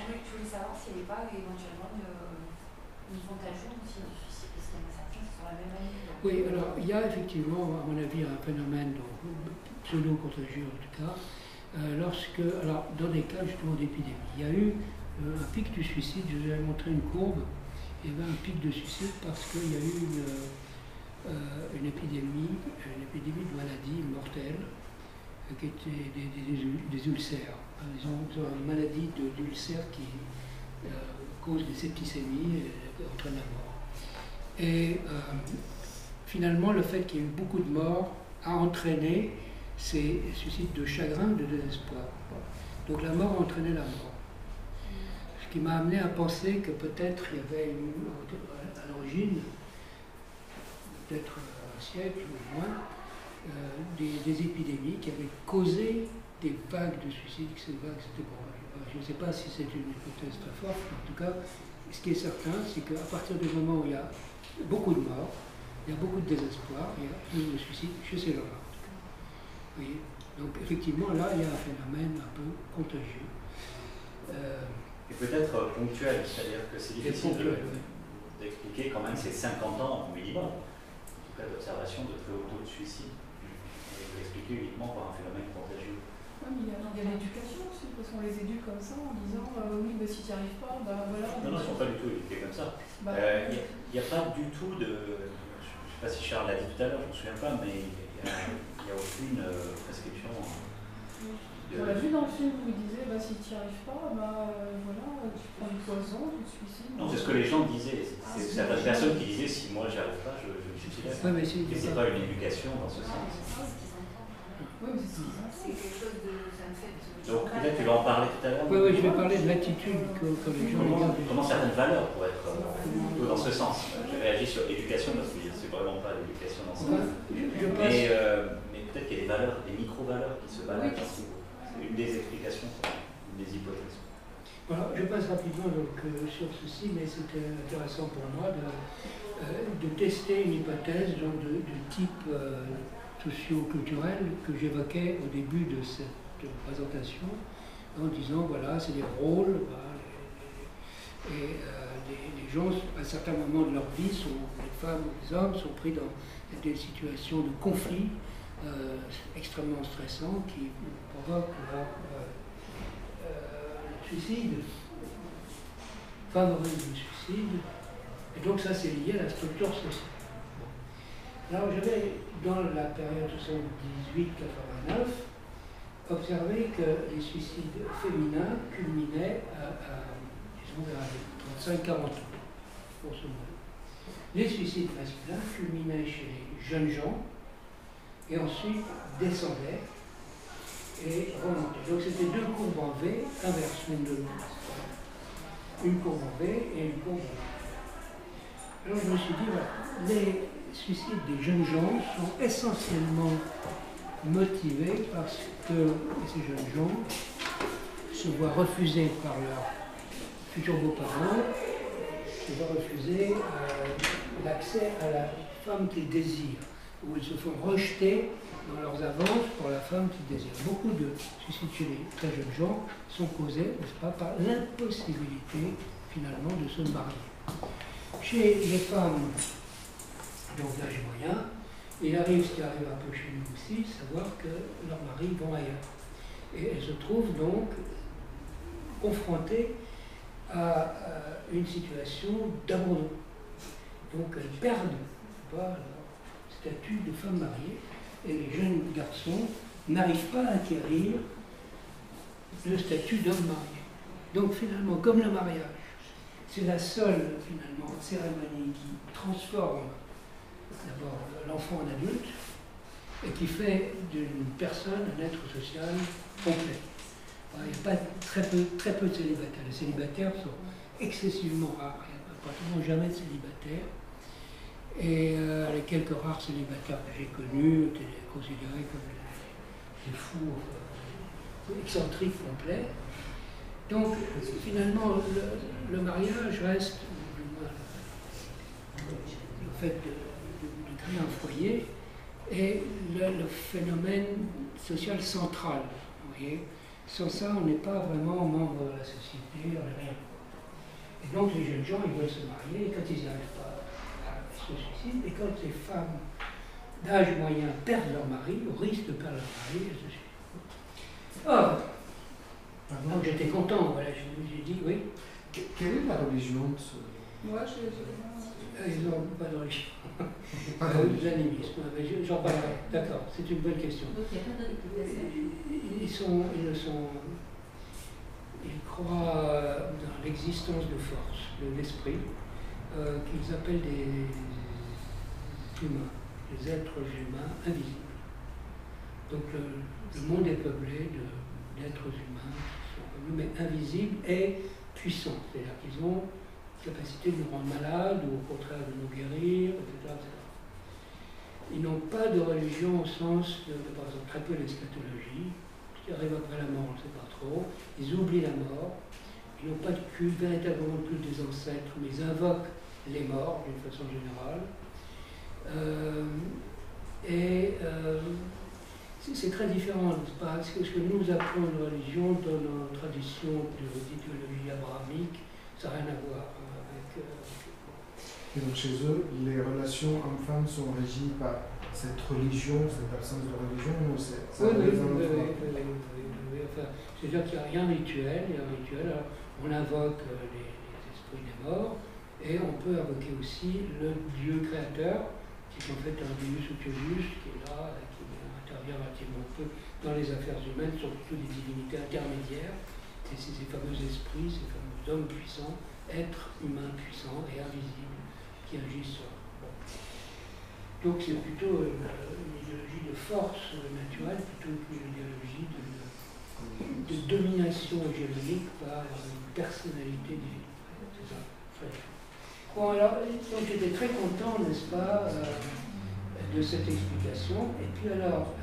Oui, je voulais savoir s'il n'y avait pas éventuellement une contagion aussi du suicide, parce qu'il y en a certains qui sont la même année. Oui, alors il y a effectivement, à mon avis, un phénomène pseudo-contagieux en tout cas, alors dans des cas justement d'épidémie. Il y a eu un pic du suicide, je vous avais montré une courbe, il y avait un pic de suicide parce qu'il y a eu une épidémie de maladies mortelles qui étaient des ulcères. Ils ont une maladie d'ulcère qui cause des septicémies et entraîne la mort. Et finalement, le fait qu'il y ait eu beaucoup de morts a entraîné ces suicides de chagrin, de désespoir. Donc la mort a entraîné la mort. Ce qui m'a amené à penser que peut-être il y avait eu à l'origine, peut-être un siècle ou moins, des épidémies qui avaient causé des vagues de suicides. Ces vagues, c'était bon. Je ne sais pas si c'est une hypothèse très forte, mais en tout cas, ce qui est certain, c'est qu'à partir du moment où il y a beaucoup de morts, il y a beaucoup de désespoir, il y a plus de suicides chez ces gens-là. Oui. Donc effectivement, là, il y a un phénomène un peu contagieux. Et peut-être ponctuel, c'est-à-dire que c'est difficile d'expliquer quand même ces 50 ans minimum, en tout cas d'observation de très haut taux de suicide, et de l'expliquer uniquement par un phénomène contagieux. Oui, mais il y a l'éducation aussi, parce qu'on les éduque comme ça en disant oui, bah, si tu n'y arrives pas, bah voilà. Non, ils ne sont pas du tout éduqués comme ça. Il n'y a pas du tout de. Je ne sais pas si Charles l'a dit tout à l'heure, je ne me souviens pas, mais il n'y a aucune prescription. On l'a vu dans le film où il disait bah, si tu n'y arrives pas, bah, voilà, tu prends du poison, tu te suicides. Non, c'est ce que les gens disaient. C'est certaines personnes qui disaient si moi j'y arrive pas, je me suiciderai. Ouais, mais et c'est pas une éducation dans ce sens. Oui, mais c'est quelque chose de. Ça me fait. Donc peut-être tu vas en parler tout à l'heure. Oui, je vais parler de l'attitude que les gens regardent. Comment certaines valeurs pourraient être plutôt dans ce sens. J'ai réagi sur l'éducation parce que c'est vraiment pas l'éducation dans ce sens. Mais peut-être qu'il y a des valeurs, des micro-valeurs qui se baladent partout. C'est une des explications, une des hypothèses. Voilà, je passe rapidement donc, sur ceci, mais c'était intéressant pour moi de tester une hypothèse donc, de type socio-culturel que j'évoquais au début de cette présentation, en disant voilà, c'est des rôles, et les gens, à un certain moment de leur vie, les femmes ou les hommes, sont pris dans des situations de conflit extrêmement stressants qui provoquent le suicide, favorisent le suicide, et donc ça c'est lié à la structure sociale. Alors j'avais, dans la période 78-89, observé que les suicides féminins culminaient disons, vers 35-40 ans, grosso modo. les suicides masculins culminaient chez les jeunes gens et ensuite descendaient et remontaient. Donc c'était deux courbes en V inversées l'une de l'autre. Une courbe en V et une courbe en V. Alors je me suis dit, voilà, les suicides des jeunes gens sont essentiellement motivés parce que ces jeunes gens se voient refuser par leurs futurs beaux-parents, se voient refuser l'accès à la femme qu'ils désirent, ou ils se font rejeter dans leurs avances pour la femme qu'ils désirent. Beaucoup de suicides chez les très jeunes gens sont causés, n'est-ce pas, par l'impossibilité finalement de se marier. Chez les femmes donc d'âge moyen, il arrive ce qui arrive un peu chez nous aussi, savoir que leurs maris vont ailleurs. Et elles se trouvent donc confrontées à une situation d'abandon. Donc elles perdent leur statut de femme mariée et les jeunes garçons n'arrivent pas à acquérir le statut d'homme marié. Donc finalement, comme le mariage, c'est la seule finalement cérémonie qui transforme d'abord l'enfant en adulte et qui fait d'une personne un être social complet. Il n'y a pas très peu de célibataires. Les célibataires sont excessivement rares. Il n'y a pratiquement jamais de célibataires. Et les quelques rares célibataires que j'ai connus étaient considérés comme des fous excentriques complets. Donc finalement, le mariage reste le fait de créer un foyer est le phénomène social central. Vous voyez, sans ça, on n'est pas vraiment membre de la société, on n'est rien. Et donc les jeunes gens, ils veulent se marier, et quand ils n'y arrivent pas, ils se suicident, et quand les femmes d'âge moyen perdent leur mari, ou risquent de perdre leur mari, elles se suicident. Or, donc j'étais content, voilà, j'ai dit oui. Quelle est la religion de ce... Moi, Ils n'ont pas de religion. L'animisme, j'en parlerai. D'accord, c'est une bonne question. Donc il n'y a pas d'explication. Ils croient dans l'existence de force, de l'esprit, qu'ils appellent des humains, des êtres humains invisibles. Donc le monde est peuplé d'êtres humains qui sont connus, mais invisibles et puissants. C'est-à-dire qu'ils ont la capacité de nous rendre malades ou au contraire de nous guérir, etc. Ils n'ont pas de religion au sens de par exemple, très peu l'eschatologie. Ce qui arrive après la mort, on ne sait pas trop. Ils oublient la mort. Ils n'ont pas de culte, véritablement de culte des ancêtres, mais ils invoquent les morts d'une façon générale. C'est très différent, n'est-ce pas? Ce que nous appelons une religion dans nos traditions d'idéologie abrahamique, ça n'a rien à voir avec... Et donc chez eux, les relations hommes-femmes sont régies par cette religion, cette absence de religion, ou c'est ça? Oui. Enfin, c'est-à-dire qu'il n'y a rien de rituel, alors, on invoque les esprits des morts, et on peut invoquer aussi le Dieu créateur, qui est en fait un Deus Utiolus, qui est là, qui intervient relativement peu dans les affaires humaines, sont plutôt des divinités intermédiaires, et c'est ces fameux esprits, ces fameux hommes puissants, êtres humains puissants et invisibles, qui agissent sur eux. Bon. Donc c'est plutôt une idéologie de force naturelle, plutôt qu'une idéologie de domination hégémonique par une personnalité divine. C'est ça. Bon, alors, donc j'étais très content, n'est-ce pas, de cette explication. Et puis alors,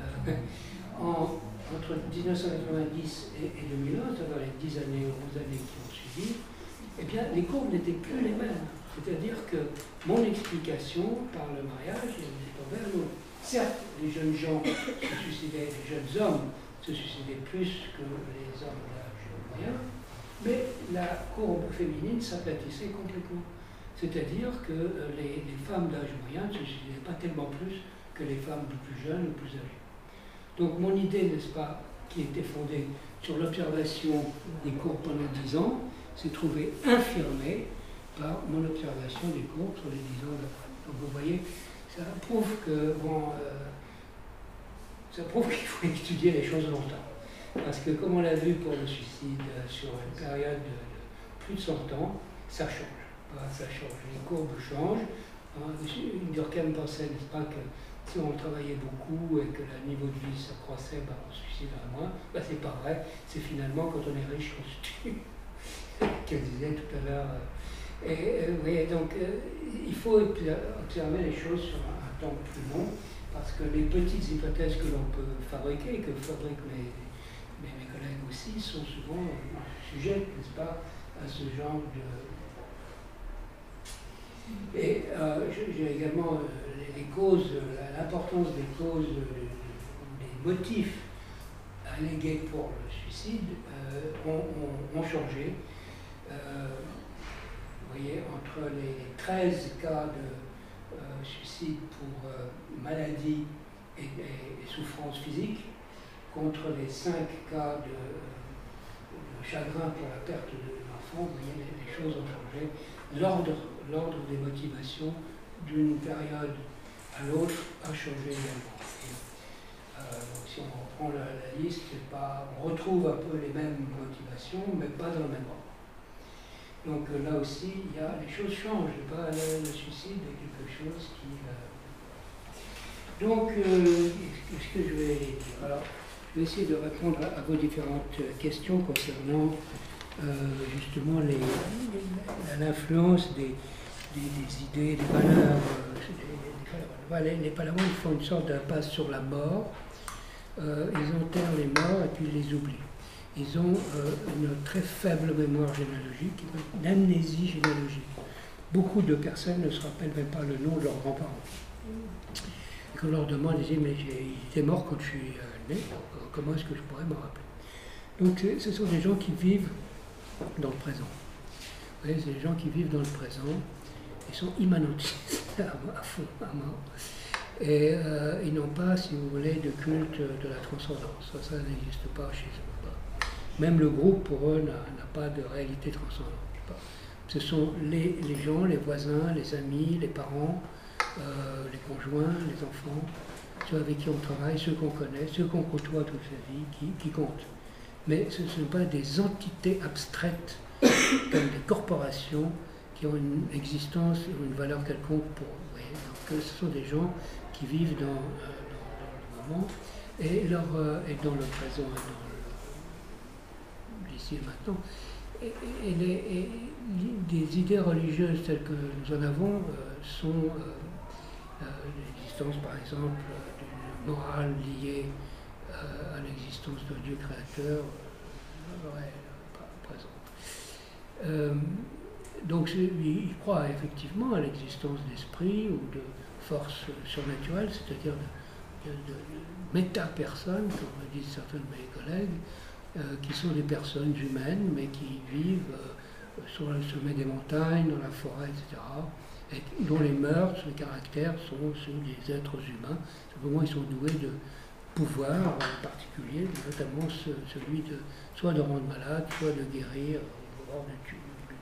entre 1990 et 2001, c'est-à-dire les 10 années ou 11 années qui ont suivi, eh bien, les courbes n'étaient plus les mêmes. C'est-à-dire que mon explication par le mariage est envers nous. Certes, les jeunes gens se suicidaient, les jeunes hommes se suicidaient plus que les hommes d'âge moyen, mais la courbe féminine s'aplatissait complètement. C'est-à-dire que les femmes d'âge moyen ne se suicidaient pas tellement plus que les femmes plus jeunes ou plus âgées. Donc mon idée, n'est-ce pas, qui était fondée sur l'observation des courbes pendant 10 ans, s'est trouvée infirmée par mon observation des courbes sur les 10 ans d'après. Donc vous voyez, ça prouve qu'il faut étudier les choses longtemps. Parce que comme on l'a vu pour le suicide sur une période de plus de 100 ans, ça change. Ça change. Les courbes changent. Durkheim pensait, n'est-ce pas, que si on travaillait beaucoup et que le niveau de vie s'accroissait, ben, on se suiciderait moins. Ben, c'est pas vrai, c'est finalement quand on est riche qu'on se tue, qu'elle disait tout à l'heure. Vous voyez, donc il faut observer les choses sur un temps plus long, parce que les petites hypothèses que l'on peut fabriquer, que fabriquent mes collègues aussi, sont souvent sujettes, n'est-ce pas, à ce genre de... Et j'ai également les causes, l'importance des causes, des motifs allégués pour le suicide ont changé. Vous voyez, entre les 13 cas de suicide pour maladie et souffrance physique, contre les 5 cas de chagrin pour la perte de l'enfant, vous voyez, les choses ont changé. L'ordre des motivations d'une période à l'autre a changé également. Donc si on reprend la liste, on retrouve un peu les mêmes motivations, mais pas dans le même ordre. Donc là aussi, les choses changent. Le suicide est quelque chose qui... Donc, qu'est-ce que je vais dire? Alors, je vais essayer de répondre à vos différentes questions concernant justement l'influence des idées, des valeurs. Les Palawans font une sorte d'impasse sur la mort. Ils enterrent les morts et puis ils les oublient. Ils ont une très faible mémoire généalogique, une amnésie généalogique. Beaucoup de personnes ne se rappellent même pas le nom de leurs grands-parents. Et quand on leur demande, ils disent, mais il était mort quand je suis né, comment est-ce que je pourrais me rappeler? Donc ce sont des gens qui vivent dans le présent. Vous voyez, c'est des gens qui vivent dans le présent, ils sont immanentistes à fond, à mort. Et ils n'ont pas, si vous voulez, de culte de la transcendance. Ça n'existe pas chez eux. Même le groupe, pour eux, n'a pas de réalité transcendante. Ce sont les gens, les voisins, les amis, les parents, les conjoints, les enfants, ceux avec qui on travaille, ceux qu'on connaît, ceux qu'on côtoie toute sa vie, qui comptent. Mais ce ne sont pas des entités abstraites, comme des corporations qui ont une existence ou une valeur quelconque pour eux. Donc ce sont des gens qui vivent dans le moment et dans le présent, l'ici et maintenant. Et des idées religieuses telles que nous en avons sont l'existence, par exemple, d'une morale liée à l'existence de Dieu créateur, pas présente. Donc il croit effectivement à l'existence d'esprit ou de forces surnaturelles, c'est-à-dire de méta-personnes, comme me disent certains de mes collègues, qui sont des personnes humaines, mais qui vivent sur le sommet des montagnes, dans la forêt, etc., et dont les mœurs, les caractères sont ceux des êtres humains. Simplement, ils sont doués de pouvoirs particuliers, notamment celui de soit de rendre malade, soit de guérir, voire de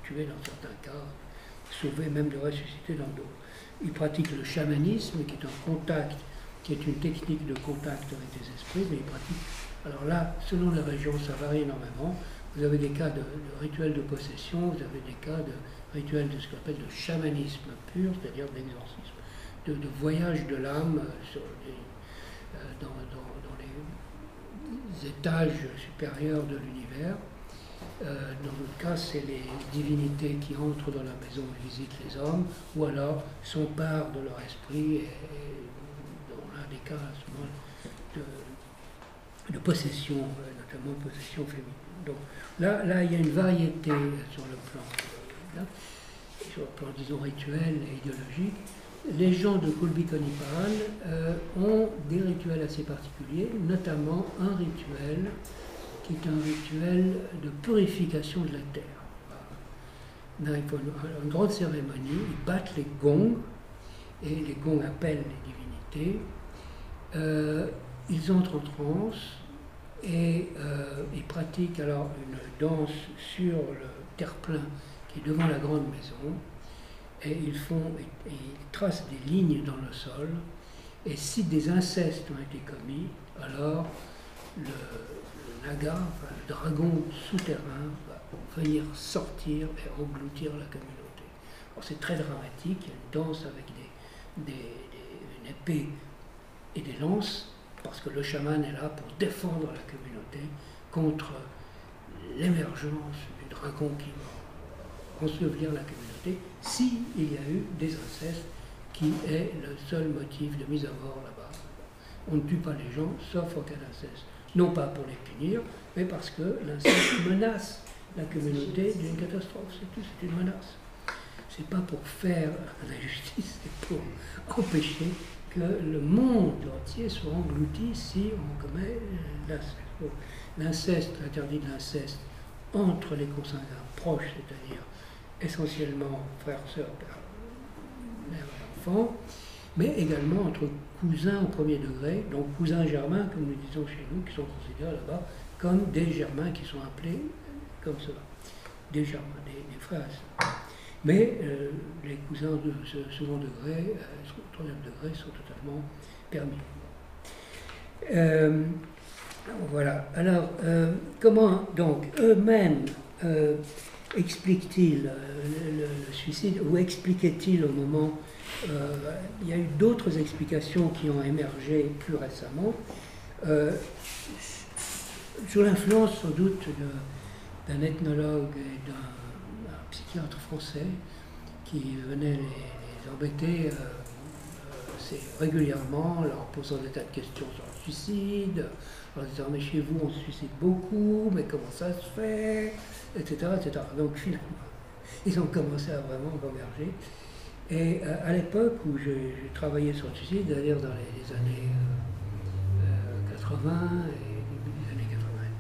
tuer dans certains cas, sauver, même de ressusciter dans d'autres. Ils pratiquent le chamanisme, qui est un contact, qui est une technique de contact avec les esprits, mais ils pratiquent. Alors là, selon les régions, ça varie énormément. Vous avez des cas de rituels de possession, vous avez des cas de rituels de ce qu'on appelle le chamanisme pur, c'est-à-dire d'exorcisme, de voyage de l'âme dans les étages supérieurs de l'univers. Dans notre cas, c'est les divinités qui entrent dans la maison et visitent les hommes, ou alors s'emparent de leur esprit, et dans l'un des cas, de possession, notamment possession féminine. Donc là, il y a une variété sur le plan, disons, rituel et idéologique. Les gens de Kulbi-Konipal ont des rituels assez particuliers, notamment un rituel qui est un rituel de purification de la terre. Ils font une grande cérémonie, ils battent les gongs, et les gongs appellent les divinités. Ils entrent en transe et ils pratiquent alors une danse sur le terre-plein qui est devant la grande maison, et ils tracent des lignes dans le sol, et si des incestes ont été commis, alors le naga, enfin, le dragon souterrain, va venir sortir et engloutir la communauté. c'est très dramatique, il y a une danse avec une épée et des lances, parce que le chaman est là pour défendre la communauté contre l'émergence du dragon qui va ensevelir la communauté, s'il y a eu des incestes, qui est le seul motif de mise à mort là-bas. On ne tue pas les gens, sauf en cas d'inceste. Non pas pour les punir, mais parce que l'inceste menace la communauté d'une catastrophe, c'est tout, c'est une menace. C'est pas pour faire la justice, c'est pour empêcher que le monde entier soit englouti si on commet l'inceste. L'inceste, l'interdit de l'inceste entre les consanguins proches, c'est-à-dire essentiellement frères, sœurs, père, mère et enfant, mais également entre cousins au premier degré, donc cousins germains, comme nous disons chez nous, qui sont considérés là-bas comme des germains qui sont appelés comme cela, des germains, des frères et sœurs. Mais les cousins de second degré, troisième degré sont totalement permis. Voilà. Alors, comment donc eux-mêmes expliquent-ils le suicide, ou expliquaient-ils au moment il y a eu d'autres explications qui ont émergé plus récemment, sous l'influence sans doute d'un ethnologue et d'un psychiatre français qui venait les embêter régulièrement, leur posant des tas de questions sur le suicide, leur disant mais chez vous on se suicide beaucoup, mais comment ça se fait, etc. etc. Donc finalement, ils ont commencé à vraiment converger. Et à l'époque où j'ai travaillé sur le suicide, c'est-à-dire dans les années 80 et début des années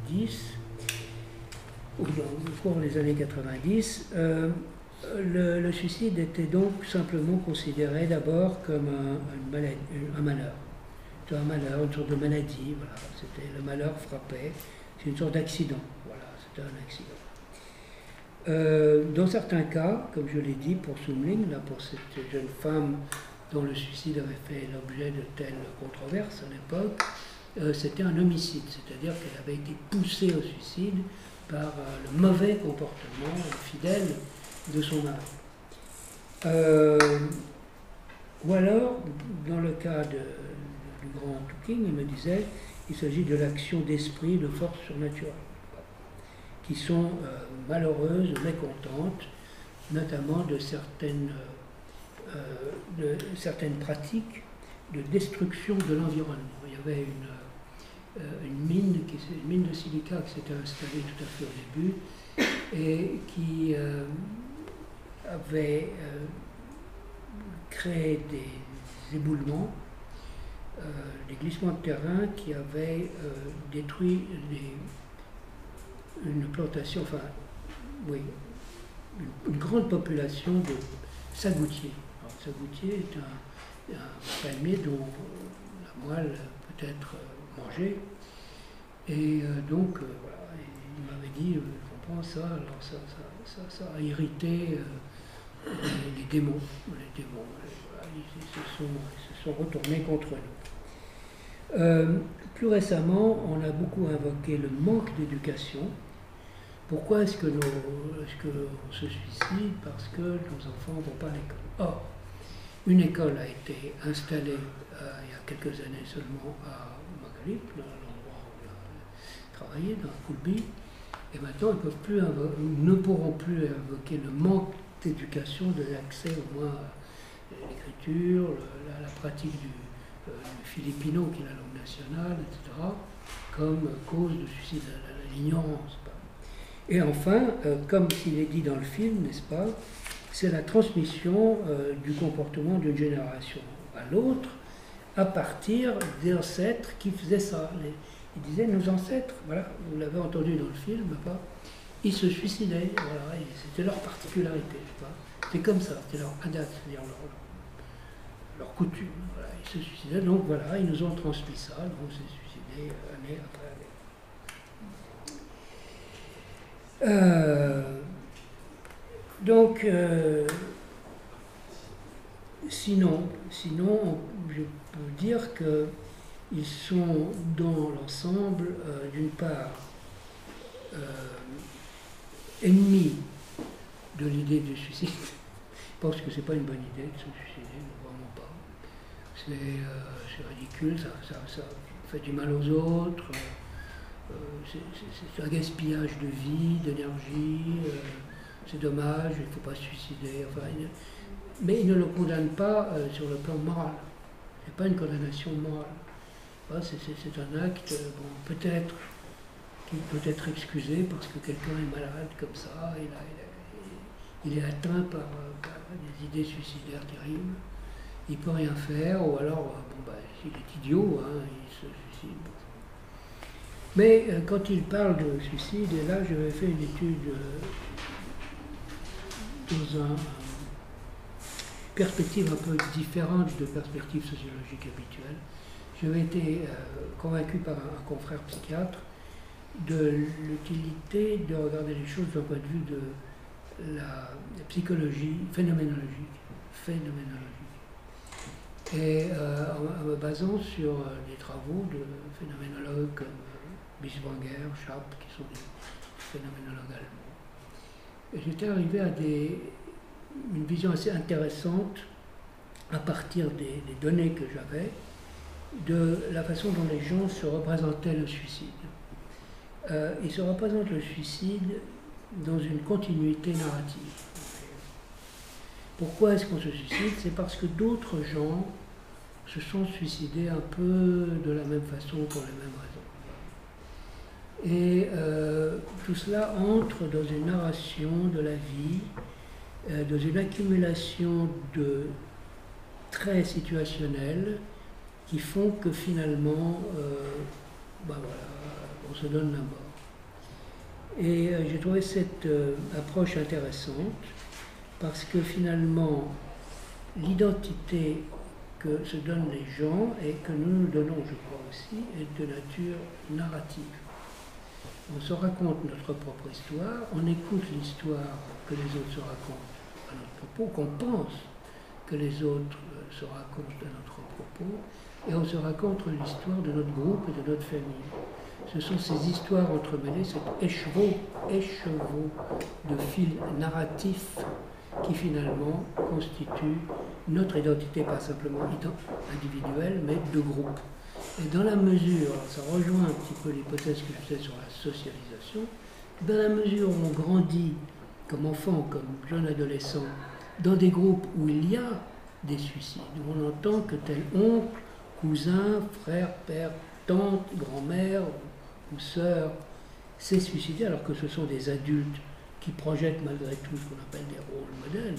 90, ou au cours des années 90, le suicide était donc simplement considéré d'abord comme un malheur. C'était un malheur, une sorte de maladie, voilà. C'était le malheur frappait, c'est une sorte d'accident, voilà, c'était un accident. Dans certains cas, comme je l'ai dit pour Sumling, là, pour cette jeune femme dont le suicide avait fait l'objet de telles controverses à l'époque, c'était un homicide, c'est-à-dire qu'elle avait été poussée au suicide par le mauvais comportement fidèle de son mari. Ou alors, dans le cas du grand Tuking, il me disait, il s'agit de l'action d'esprit, de force surnaturelle, qui sont malheureuses, mécontentes, notamment de certaines pratiques de destruction de l'environnement. Il y avait une mine de silica qui s'était installée tout à fait au début et qui avait créé des éboulements, des glissements de terrain qui avaient détruit une plantation, enfin, oui, une grande population de sagoutiers. Alors, le sagoutier est un palmier dont la moelle peut être mangée. Et donc, voilà, il m'avait dit, je comprends ça, alors ça a irrité les démons. Les démons, voilà, ils se sont retournés contre nous. Plus récemment, on a beaucoup invoqué le manque d'éducation. Pourquoi est-ce qu'on se suicide? Parce que nos enfants ne vont pas à l'école. Or, une école a été installée il y a quelques années seulement à Magalip, dans l'endroit où on a travaillé, dans Koulbi, et maintenant ils ne pourront plus invoquer le manque d'éducation, de l'accès au moins à l'écriture, la pratique du philippino, qui est la langue nationale, etc., comme cause de suicide, l'ignorance. Et enfin, comme il est dit dans le film, n'est-ce pas, c'est la transmission du comportement d'une génération à l'autre à partir des ancêtres qui faisaient ça. Ils disaient, nos ancêtres, voilà, vous l'avez entendu dans le film, pas, ils se suicidaient, voilà, c'était leur particularité, c'était comme ça, c'était leur adat, c'est-à-dire leur coutume, voilà, ils se suicidaient, donc voilà, ils nous ont transmis ça, donc on s'est suicidé année après année. Donc, sinon, je peux dire qu'ils sont dans l'ensemble, d'une part, ennemis de l'idée du suicide, pense que c'est pas une bonne idée de se suicider, vraiment pas. C'est ridicule, ça fait du mal aux autres, c'est un gaspillage de vie, d'énergie, c'est dommage, il ne faut pas se suicider. Enfin, mais il ne le condamne pas sur le plan moral. Ce n'est pas une condamnation morale. C'est un acte, bon, peut-être, qui peut être excusé parce que quelqu'un est malade comme ça, il est atteint par des idées suicidaires terribles, il ne peut rien faire, ou alors, il est idiot, hein, il se suicide. Mais quand il parle de suicide, et là j'avais fait une étude dans une perspective un peu différente de perspective sociologique habituelle, j'avais été convaincu par un confrère psychiatre de l'utilité de regarder les choses d'un point de vue de la psychologie phénoménologique. Et en me basant sur des travaux de phénoménologues comme Bischwanger, Schaap, qui sont des phénoménologues allemands. Et j'étais arrivé à une vision assez intéressante à partir des données que j'avais de la façon dont les gens se représentaient le suicide. Ils se représentent le suicide dans une continuité narrative. Pourquoi est-ce qu'on se suicide? C'est parce que d'autres gens se sont suicidés un peu de la même façon pour les mêmes raisons. Et tout cela entre dans une narration de la vie, dans une accumulation de traits situationnels qui font que finalement, on se donne la mort. Et j'ai trouvé cette approche intéressante parce que finalement, l'identité que se donnent les gens et que nous nous donnons, je crois aussi, est de nature narrative. On se raconte notre propre histoire, on écoute l'histoire que les autres se racontent à notre propos, qu'on pense que les autres se racontent à notre propos, et on se raconte l'histoire de notre groupe et de notre famille. Ce sont ces histoires entremêlées, cet écheveau de fils narratifs qui finalement constituent notre identité, pas simplement individuelle, mais de groupe. Et dans la mesure, ça rejoint un petit peu l'hypothèse que je fais sur la socialisation, dans la mesure où on grandit comme enfant, comme jeune adolescent, dans des groupes où il y a des suicides, où on entend que tel oncle, cousin, frère, père, tante, grand-mère ou sœur s'est suicidé, alors que ce sont des adultes qui projettent malgré tout ce qu'on appelle des rôles modèles,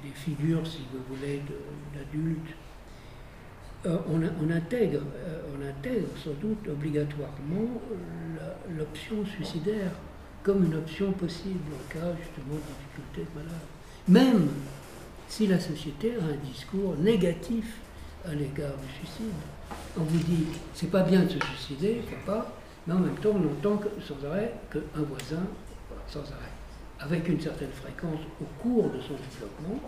des figures, si vous voulez, d'adultes. On intègre sans doute obligatoirement l'option suicidaire comme une option possible en cas justement de difficulté de malade. Même si la société a un discours négatif à l'égard du suicide. On vous dit, c'est pas bien de se suicider, il ne faut pas, mais en même temps, on entend sans arrêt qu'un voisin, sans arrêt, avec une certaine fréquence au cours de son développement,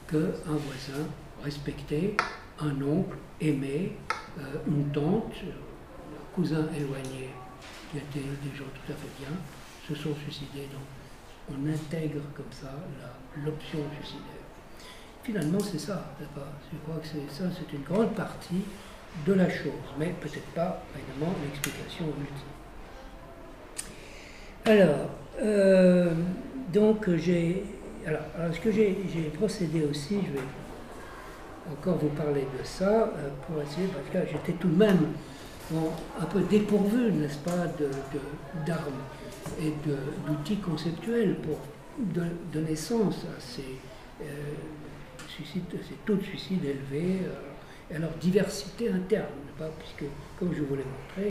qu'un voisin respecté, un oncle aimé, une tante, un cousin éloigné, qui étaient des gens tout à fait bien, se sont suicidés. Donc on intègre comme ça l'option suicidaire. Finalement, c'est ça. Je crois que c'est ça, c'est une grande partie de la chose, mais peut-être pas, évidemment, l'explication ultime. Alors, donc alors ce que j'ai procédé aussi, je vais encore vous parler de ça, pour essayer, parce que j'étais tout de même un peu dépourvu, n'est-ce pas, d'armes et d'outils conceptuels pour donner sens à ces taux de suicide élevés, et à leur diversité interne, puisque, comme je vous l'ai montré,